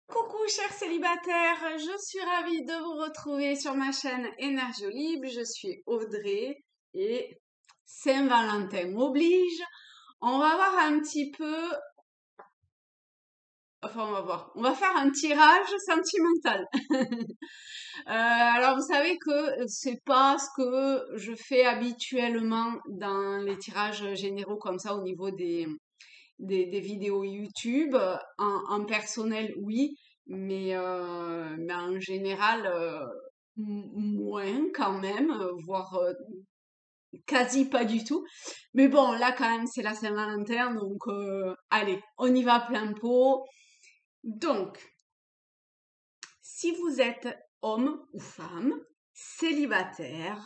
Coucou chers célibataires, je suis ravie de vous retrouver sur ma chaîne Énergiolib. Je suis Audrey et Saint-Valentin m'oblige. On va voir un petit peu, on va faire un tirage sentimental. Alors vous savez que c'est pas ce que je fais habituellement dans les tirages généraux comme ça au niveau des vidéos YouTube. En personnel, oui, mais en général, moins quand même, voire quasi pas du tout. Mais bon, là quand même, c'est la Saint-Valentin, donc allez, on y va plein pot. Donc, si vous êtes homme ou femme, célibataire,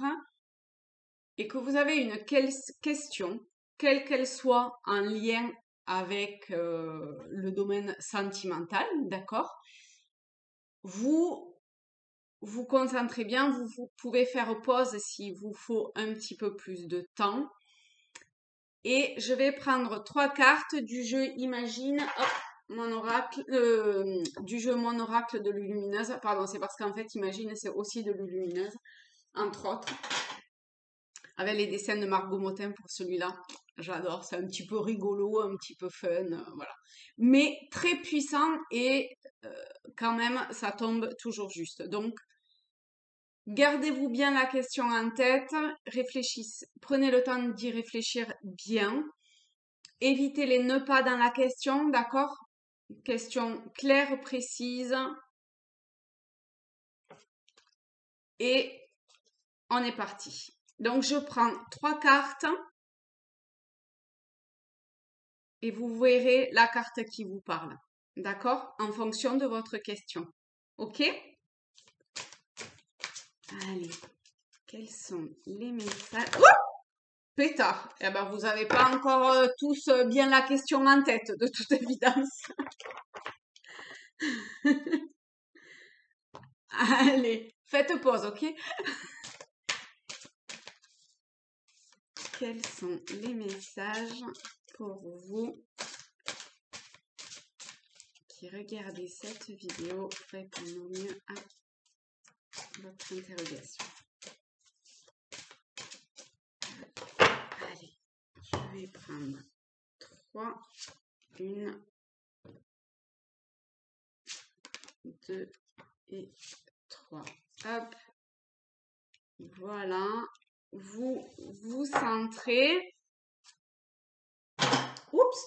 et que vous avez une question, quelle qu'elle soit, en lien avec le domaine sentimental, d'accord? Vous vous concentrez bien, vous pouvez faire pause s'il vous faut un petit peu plus de temps. Et je vais prendre 3 cartes du jeu Imagine, hop, mon oracle, du jeu Mon oracle de Lulumineuse. Pardon, c'est parce qu'en fait, Imagine, c'est aussi de Lulumineuse, entre autres. Avec les dessins de Margot Motin pour celui-là. J'adore, c'est un petit peu rigolo, un petit peu fun, voilà. Mais très puissant et quand même, ça tombe toujours juste. Donc, gardez-vous bien la question en tête, réfléchissez, prenez le temps d'y réfléchir bien. Évitez les ne pas dans la question, d'accord? Question claire, précise. Et on est parti. Donc, je prends 3 cartes. Et vous verrez la carte qui vous parle. D'accord? En fonction de votre question. OK? Allez. Quels sont les messages? Oh! Pétard. Eh ben, vous n'avez pas encore tous bien la question en tête, de toute évidence. Allez, faites pause, OK? Quels sont les messages pour vous qui regardez cette vidéo? Répondez au mieux à votre interrogation. Allez, je vais prendre 3, 1, 2 et 3. Hop, voilà. Vous vous centrez. Oups!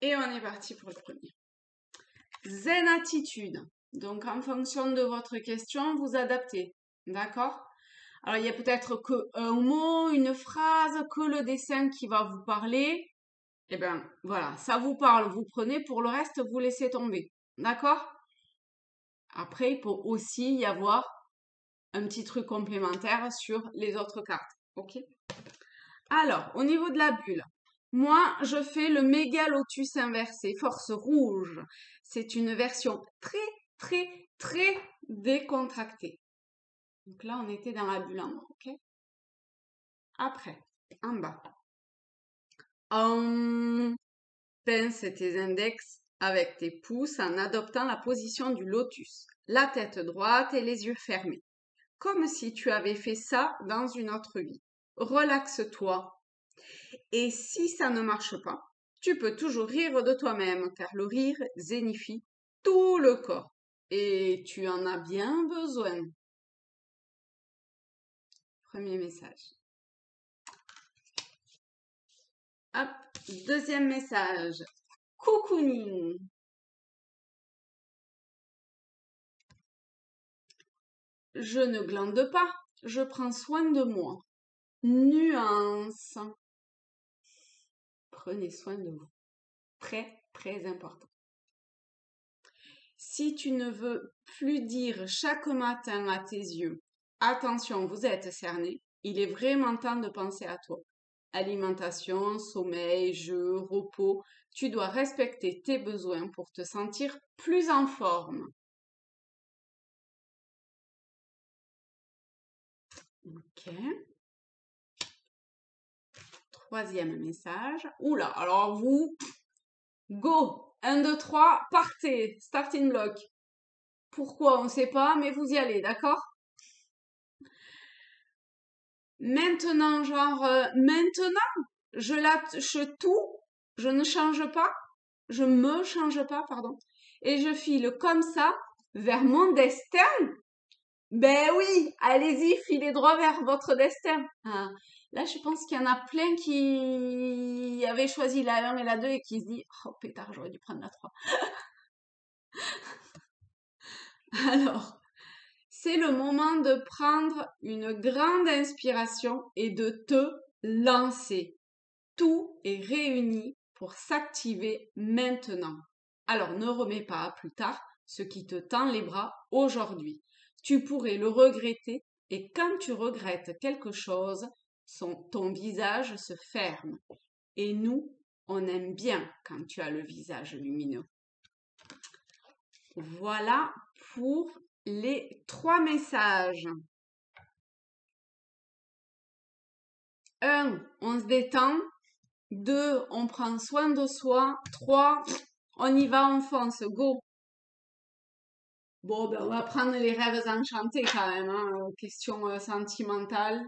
Et on est parti pour le premier. Zen attitude. Donc, en fonction de votre question, vous adaptez. D'accord? Alors, il y a peut-être qu'un mot, une phrase, que le dessin qui va vous parler. Eh bien, voilà, ça vous parle, vous prenez. Pour le reste, vous laissez tomber. D'accord? Après, il peut aussi y avoir un petit truc complémentaire sur les autres cartes. OK? Alors, au niveau de la bulle, moi, je fais le méga lotus inversé, force rouge. C'est une version très, très, très décontractée. Donc là, on était dans la bulle en haut, OK? Après, en bas. Pince tes index avec tes pouces en adoptant la position du lotus. La tête droite et les yeux fermés. Comme si tu avais fait ça dans une autre vie. Relaxe-toi. Et si ça ne marche pas, tu peux toujours rire de toi-même, car le rire zénifie tout le corps. Et tu en as bien besoin. Premier message. Hop, deuxième message. Cocooning. Je ne glande pas, je prends soin de moi. Nuance. Prenez soin de vous. Très, très important. Si tu ne veux plus dire chaque matin à tes yeux, attention, vous êtes cerné, il est vraiment temps de penser à toi. Alimentation, sommeil, jeu, repos, tu dois respecter tes besoins pour te sentir plus en forme. Ok. troisième message. Oula, alors vous, go! 1, 2, 3, partez! Starting block. Pourquoi, on ne sait pas, mais vous y allez, d'accord? Maintenant, genre, maintenant, je lâche tout, je ne change pas, je me change pas, pardon, et je file comme ça vers mon destin. Ben oui, allez-y, filez droit vers votre destin. Ah, là, je pense qu'il y en a plein qui avaient choisi la 1 et la 2 et qui se disent, oh pétard, j'aurais dû prendre la 3. Alors, c'est le moment de prendre une grande inspiration et de te lancer. Tout est réuni pour s'activer maintenant. Alors ne remets pas à plus tard ce qui te tend les bras aujourd'hui. Tu pourrais le regretter et quand tu regrettes quelque chose, ton visage se ferme. Et nous, on aime bien quand tu as le visage lumineux. Voilà pour les 3 messages. 1, on se détend. 2, on prend soin de soi. 3, on y va, on fonce, go. Bon, ben, on va prendre les rêves enchantés quand même, hein, question sentimentale.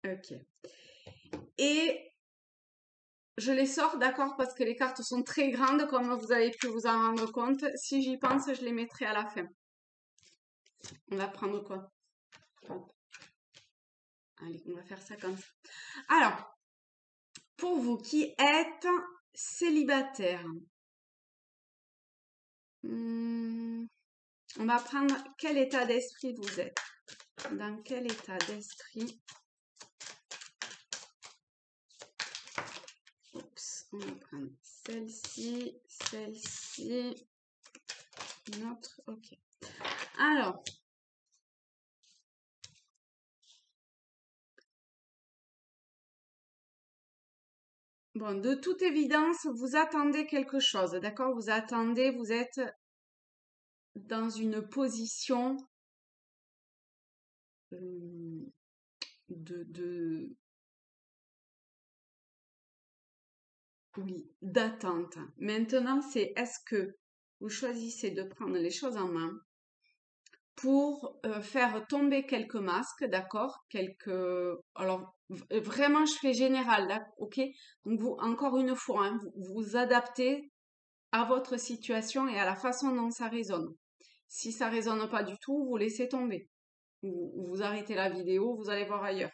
Ok. Et je les sors, d'accord, parce que les cartes sont très grandes, comme vous avez pu vous en rendre compte. Si j'y pense, je les mettrai à la fin. On va prendre quoi? Hop. Allez, on va faire ça comme ça. Alors, pour vous qui êtes célibataire, on va prendre quel état d'esprit vous êtes. Dans quel état d'esprit? Oups, on va prendre celle-ci, une autre, ok. Alors, bon, de toute évidence, vous attendez quelque chose, d'accord? Vous attendez, vous êtes dans une position oui, d'attente. Maintenant, c'est est-ce que vous choisissez de prendre les choses en main pour faire tomber quelques masques, d'accord? Alors, vraiment, je fais général, là, ok? Donc, vous, encore une fois, hein, vous adaptez à votre situation et à la façon dont ça résonne. Si ça résonne pas du tout, vous laissez tomber. Vous arrêtez la vidéo, vous allez voir ailleurs.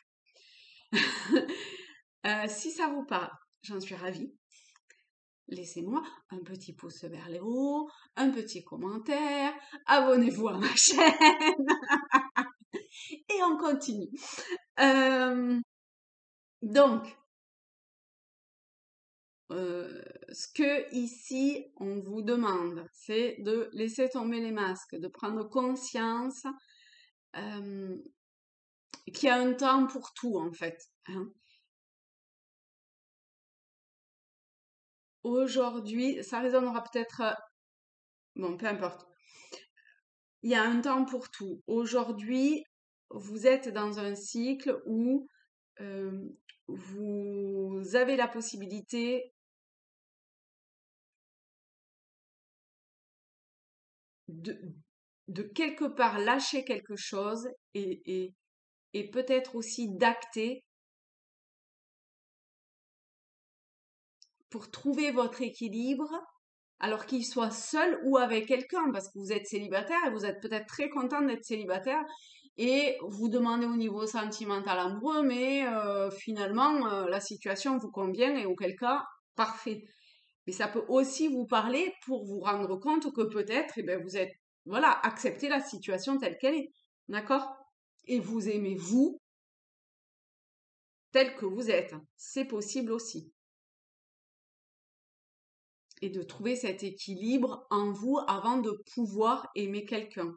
Si ça vous parle, j'en suis ravie. Laissez-moi un petit pouce vers le haut, un petit commentaire, abonnez-vous à ma chaîne et on continue. Donc, ce que ici on vous demande, c'est de laisser tomber les masques, de prendre conscience qu'il y a un temps pour tout en fait. Hein. Aujourd'hui, ça résonnera peut-être, bon, peu importe. Il y a un temps pour tout. Aujourd'hui, vous êtes dans un cycle où vous avez la possibilité de quelque part lâcher quelque chose et peut-être aussi d'acter pour trouver votre équilibre, alors qu'il soit seul ou avec quelqu'un, parce que vous êtes célibataire et vous êtes peut-être très content d'être célibataire et vous demandez au niveau sentimental amoureux, mais finalement la situation vous convient et auquel cas, parfait. Mais ça peut aussi vous parler pour vous rendre compte que peut-être, eh ben, vous êtes, voilà, acceptez la situation telle qu'elle est, d'accord? Et vous aimez vous tel que vous êtes, c'est possible aussi. Et de trouver cet équilibre en vous avant de pouvoir aimer quelqu'un.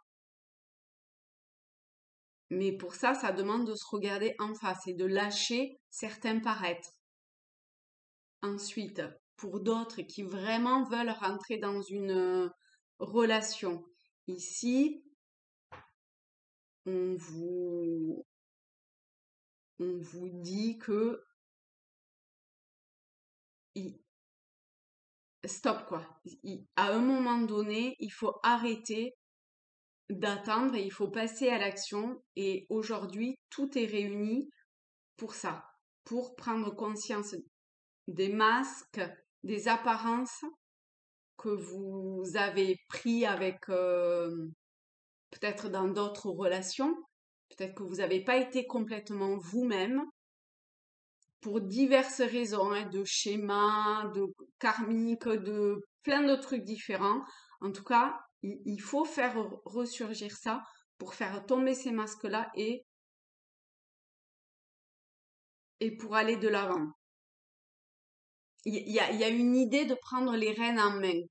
Mais pour ça, ça demande de se regarder en face et de lâcher certains paraîtres. Ensuite, pour d'autres qui vraiment veulent rentrer dans une relation, ici, on vous on vous dit que stop quoi. À un moment donné, il faut arrêter d'attendre et il faut passer à l'action. Et aujourd'hui, tout est réuni pour ça, pour prendre conscience des masques, des apparences que vous avez pris avec peut-être dans d'autres relations. Peut-être que vous n'avez pas été complètement vous-même pour diverses raisons, hein, de schémas, de karmique, de plein de trucs différents. En tout cas, il faut faire ressurgir ça pour faire tomber ces masques-là et pour aller de l'avant. Il y a une idée de prendre les rênes en main.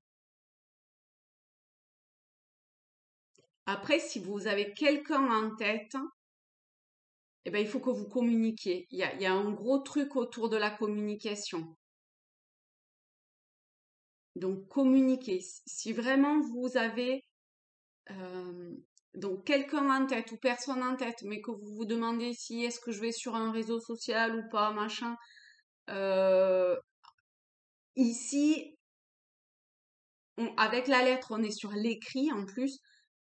Après, si vous avez quelqu'un en tête, eh ben, il faut que vous communiquiez. Il y a un gros truc autour de la communication. Donc, communiquez. Si vraiment vous avez donc quelqu'un en tête ou personne en tête, mais que vous vous demandez si est-ce que je vais sur un réseau social ou pas, machin, ici, avec la lettre, on est sur l'écrit en plus,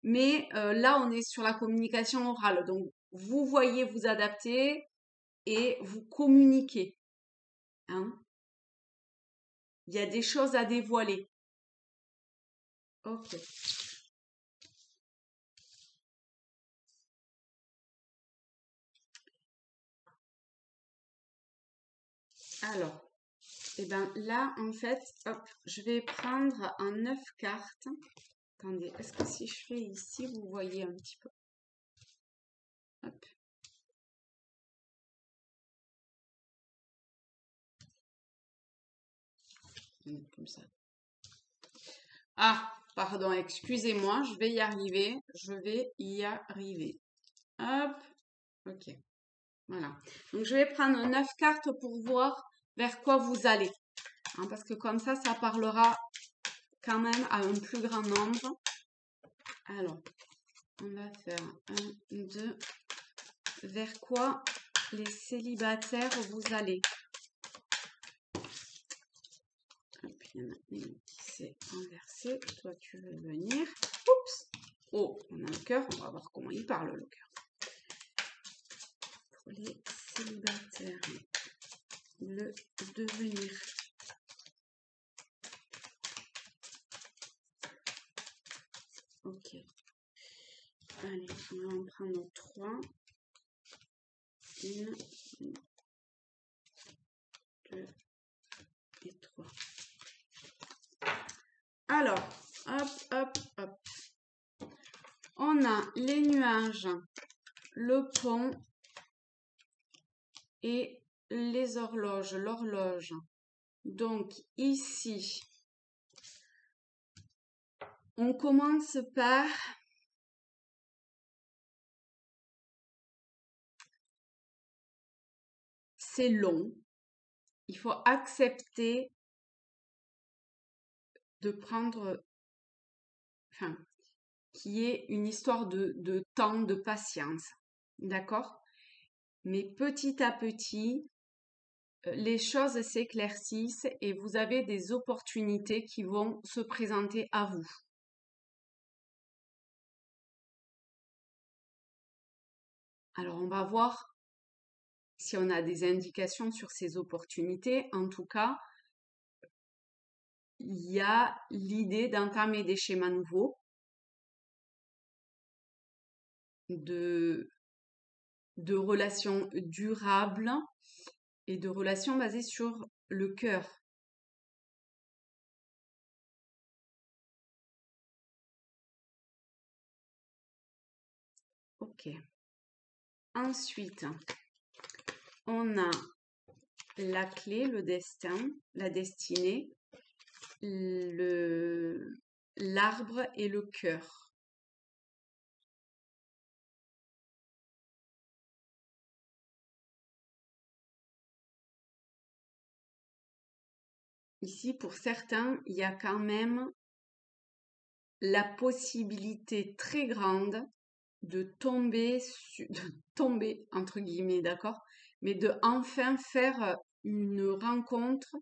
mais là, on est sur la communication orale. Donc, vous voyez vous adapter et vous communiquez. Hein. Il y a des choses à dévoiler. Ok. Alors, et ben là, en fait, hop, je vais prendre un 9 cartes. Attendez, est-ce que si je fais ici, vous voyez un petit peu? Hop. Comme ça. Ah, pardon, excusez-moi, je vais y arriver. Je vais y arriver. Hop, ok. Voilà. Donc, je vais prendre 9 cartes pour voir vers quoi vous allez. Hein, parce que comme ça parlera quand même à un plus grand nombre. Alors, on va faire 1, 2. Vers quoi les célibataires vous allez? Hop, il y en a une qui s'est inversée. Toi, tu veux venir. Oups! Oh, on a le cœur. On va voir comment il parle, le cœur. Pour les célibataires, le devenir. Ok. Allez, on va en prendre 3. 1, 2 et 3. Alors, hop, hop, hop. On a les nuages, le pont et les horloges, l'horloge. Donc ici, on commence par c'est long. Il faut accepter de prendre, enfin, qui est une histoire de temps, de patience. D'accord? Mais petit à petit, les choses s'éclaircissent et vous avez des opportunités qui vont se présenter à vous. Alors, on va voir si on a des indications sur ces opportunités. En tout cas, il y a l'idée d'entamer des schémas nouveaux, de relations durables et de relations basées sur le cœur. Ok. Ensuite, on a la clé, le destin, la destinée, l'arbre et le cœur. Ici, pour certains, il y a quand même la possibilité très grande de tomber entre guillemets, d'accord, mais de enfin faire une rencontre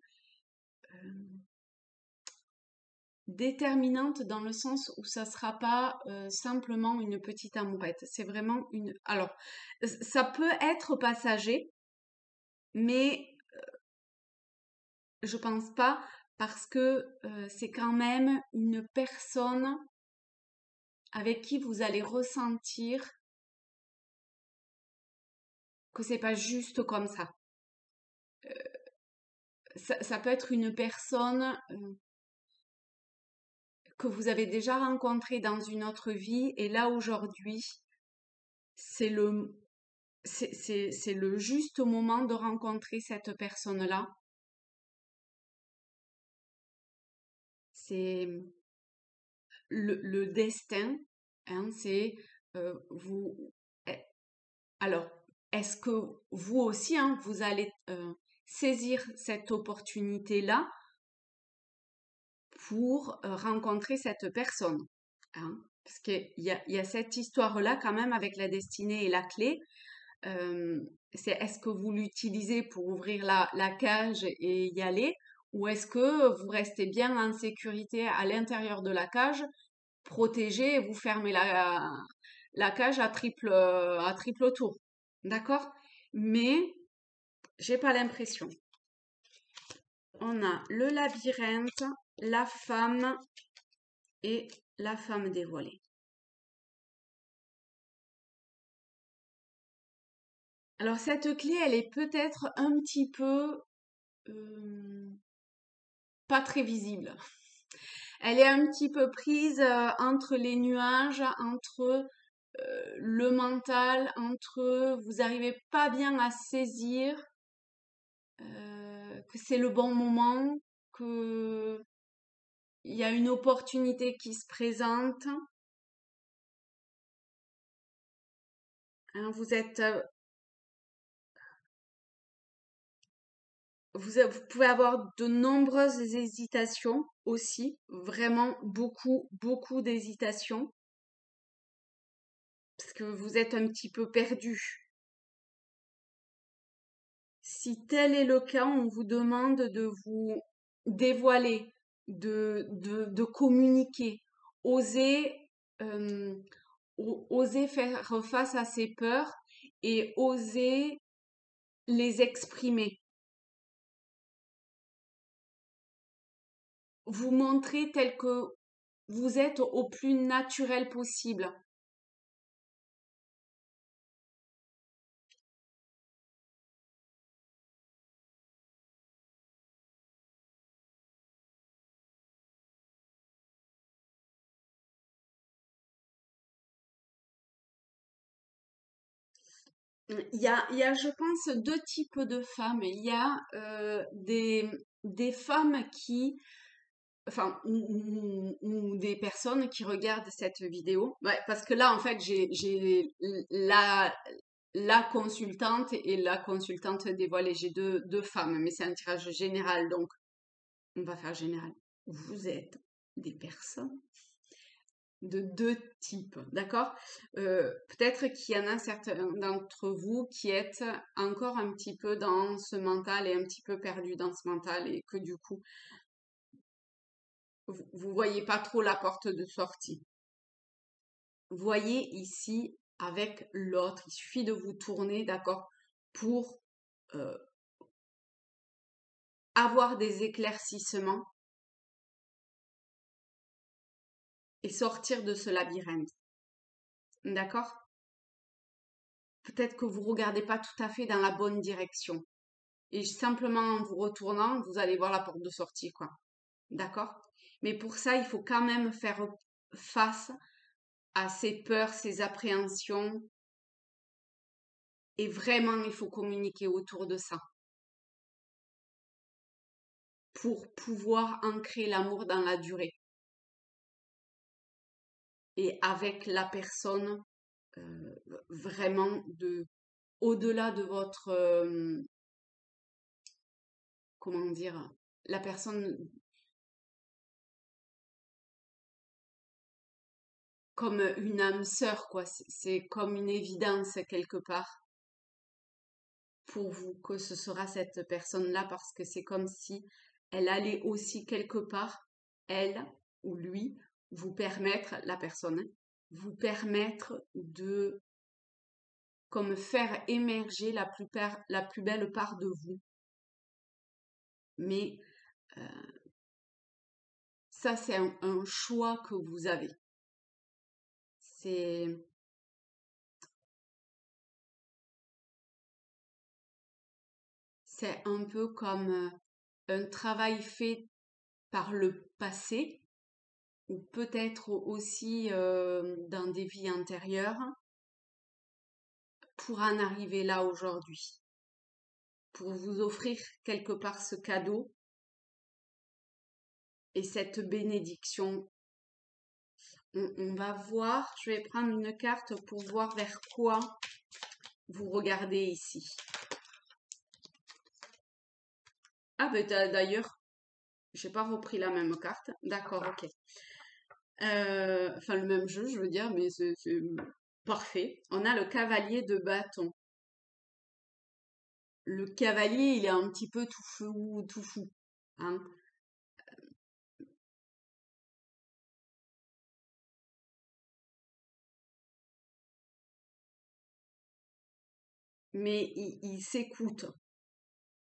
déterminante dans le sens où ça sera pas simplement une petite amourette. C'est vraiment une. Alors, ça peut être passager, mais je pense pas parce que c'est quand même une personne avec qui vous allez ressentir que c'est pas juste comme ça. Ça peut être une personne que vous avez déjà rencontrée dans une autre vie et là aujourd'hui, c'est le c'est le juste moment de rencontrer cette personne-là. C'est le destin, hein, c'est vous. eh, Alors, est-ce que vous aussi, hein, vous allez saisir cette opportunité-là pour rencontrer cette personne, hein? Parce qu'il y a cette histoire-là quand même avec la destinée et la clé. Euh, c'est est-ce que vous l'utilisez pour ouvrir la cage et y aller, ou est-ce que vous restez bien en sécurité à l'intérieur de la cage, protégé, et vous fermez la cage à triple tour. D'accord? Mais j'ai pas l'impression. On a le labyrinthe, la femme et la femme dévoilée. Alors cette clé, elle est peut-être un petit peu pas très visible. Elle est un petit peu prise entre les nuages, entre le mental, entre vous n'arrivez pas bien à saisir que c'est le bon moment, que il y a une opportunité qui se présente. Hein, vous pouvez avoir de nombreuses hésitations aussi, vraiment beaucoup, beaucoup d'hésitations, parce que vous êtes un petit peu perdu. Si tel est le cas, on vous demande de vous dévoiler, de communiquer, oser, euh, oser faire face à ces peurs et oser les exprimer. Vous montrer tel que vous êtes au plus naturel possible. Il y a, je pense, deux types de femmes. Il y a des femmes qui, enfin, ou des personnes qui regardent cette vidéo. Ouais, parce que là, en fait, j'ai la consultante et la consultante dévoilée. J'ai deux femmes, mais c'est un tirage général, donc on va faire général. Vous êtes des personnes de deux types, d'accord? Peut-être qu'il y en a certains d'entre vous qui êtes encore un petit peu dans ce mental et un petit peu perdu dans ce mental et que du coup, vous voyez pas trop la porte de sortie. Voyez ici avec l'autre, il suffit de vous tourner, d'accord, pour euh, avoir des éclaircissements et sortir de ce labyrinthe, d'accord? Peut-être que vous regardez pas tout à fait dans la bonne direction. Et simplement en vous retournant, vous allez voir la porte de sortie, quoi. D'accord? Mais pour ça, il faut quand même faire face à ces peurs, ces appréhensions. Et vraiment, il faut communiquer autour de ça pour pouvoir ancrer l'amour dans la durée. Et avec la personne, vraiment au-delà de votre, comment dire, la personne comme une âme sœur, quoi. C'est comme une évidence quelque part. pour vous que ce sera cette personne-là parce que c'est comme si elle allait aussi quelque part, elle ou lui, vous permettre, la personne, hein, vous permettre de comme faire émerger la plus belle part de vous. Mais euh, ça, c'est un choix que vous avez. C'est c'est un peu comme un travail fait par le passé ou peut-être aussi dans des vies antérieures pour en arriver là aujourd'hui, pour vous offrir quelque part ce cadeau et cette bénédiction. On va voir, je vais prendre une carte pour voir vers quoi vous regardez ici. Ah ben d'ailleurs, j'ai pas repris la même carte. D'accord, ok. Enfin le même jeu, je veux dire, mais c'est parfait. On a le cavalier de bâton. Le cavalier, il est un petit peu tout fou, hein. Mais il s'écoute.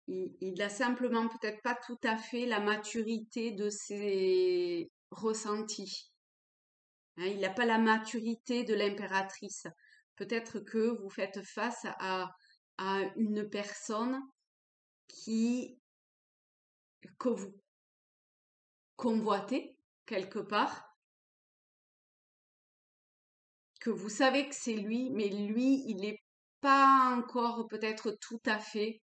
Il a simplement peut-être pas tout à fait la maturité de ses ressentis, hein. Il n'a pas la maturité de l'impératrice. Peut-être que vous faites face à une personne qui que vous convoitez quelque part, que vous savez que c'est lui, mais lui, il n'est pas encore peut-être tout à fait,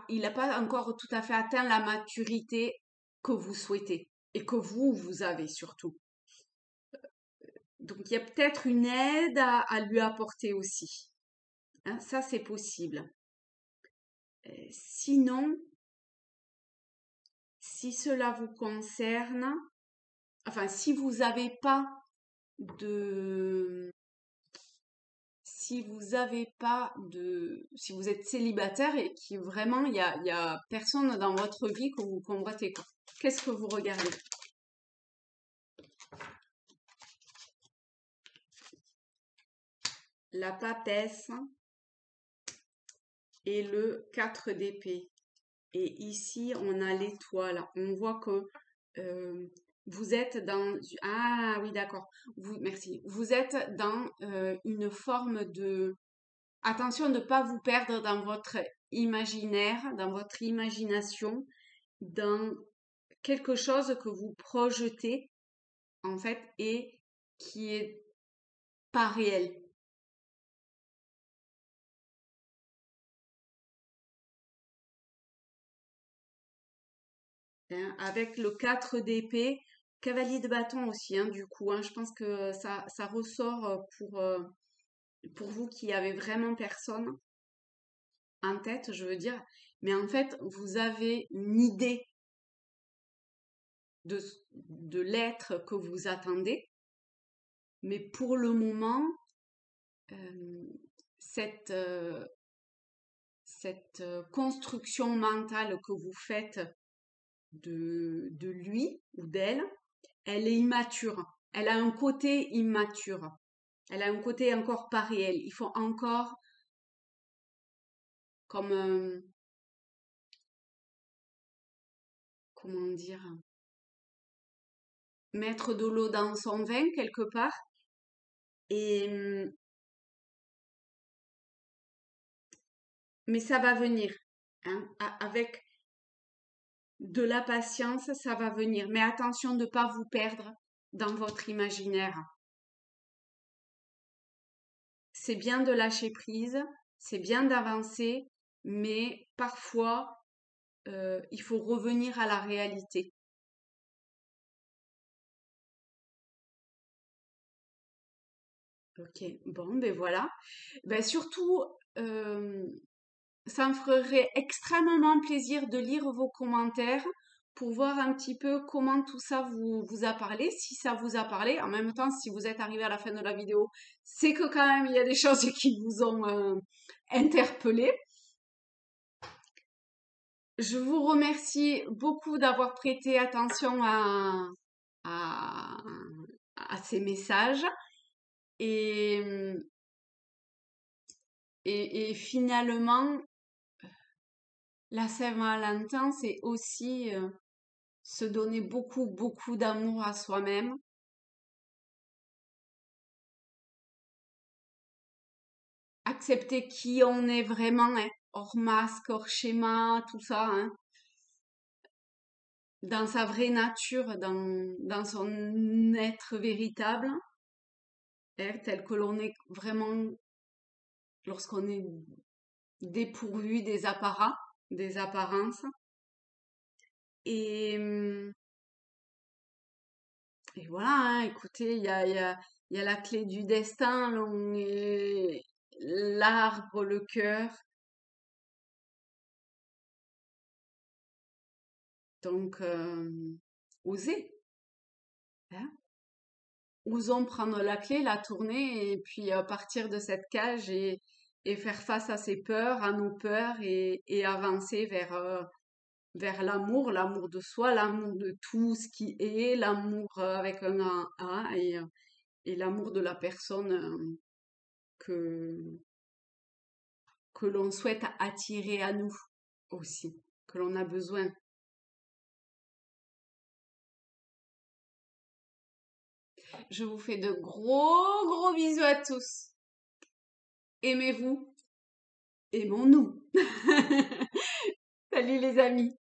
il n'a pas encore tout à fait atteint la maturité que vous souhaitez et que vous avez surtout. Donc il y a peut-être une aide à lui apporter aussi, hein, ça c'est possible. Sinon, si cela vous concerne, enfin si vous n'avez pas de si vous êtes célibataire et que vraiment il y a personne dans votre vie que vous convoitez, quoi. Qu'est-ce que vous regardez? La papesse et le 4 d'épée. Et ici, on a l'étoile. On voit que euh, vous êtes dans... Ah oui, d'accord. Merci. Vous êtes dans une forme de... Attention de ne pas vous perdre dans votre imaginaire, dans votre imagination, dans quelque chose que vous projetez, en fait, et qui est pas réel, hein. Avec le 4 d'épée, cavalier de bâton aussi, hein, du coup, hein. Je pense que ça ressort pour vous qui avez vraiment personne en tête, je veux dire. Mais en fait, vous avez une idée de, de l'être que vous attendez. Mais pour le moment, euh, cette, euh, cette construction mentale que vous faites de lui ou d'elle, elle est immature. Elle a un côté immature. Elle a un côté encore pas réel. Il faut encore, comme, comment dire, mettre de l'eau dans son vin quelque part. Et, mais ça va venir, hein. Avec de la patience, ça va venir. Mais attention de ne pas vous perdre dans votre imaginaire. C'est bien de lâcher prise, c'est bien d'avancer, mais parfois, il faut revenir à la réalité. Ok, bon, ben voilà. Ben surtout, ça me ferait extrêmement plaisir de lire vos commentaires pour voir un petit peu comment tout ça vous a parlé, si ça vous a parlé. En même temps, si vous êtes arrivé à la fin de la vidéo, c'est que quand même il y a des choses qui vous ont interpellé. Je vous remercie beaucoup d'avoir prêté attention à, à ces messages. Et, et finalement, la Saint-Valentin, c'est aussi se donner beaucoup, beaucoup d'amour à soi-même. Accepter qui on est vraiment, hein, hors masque, hors schéma, tout ça, hein, dans sa vraie nature, dans son être véritable, hein, tel que l'on est vraiment lorsqu'on est dépourvu des apparats, des apparences. Et, et voilà, hein, écoutez, il y a la clé du destin, l'arbre, le cœur. Donc, osez, hein. Osons prendre la clé, la tourner et puis partir de cette cage et faire face à ses peurs, à nos peurs et avancer vers l'amour, l'amour de soi, l'amour de tout ce qui est, l'amour avec un A et l'amour de la personne que, que l'on souhaite attirer à nous aussi, que l'on a besoin. Je vous fais de gros, gros bisous à tous. Aimez-vous, aimons-nous. Salut les amis.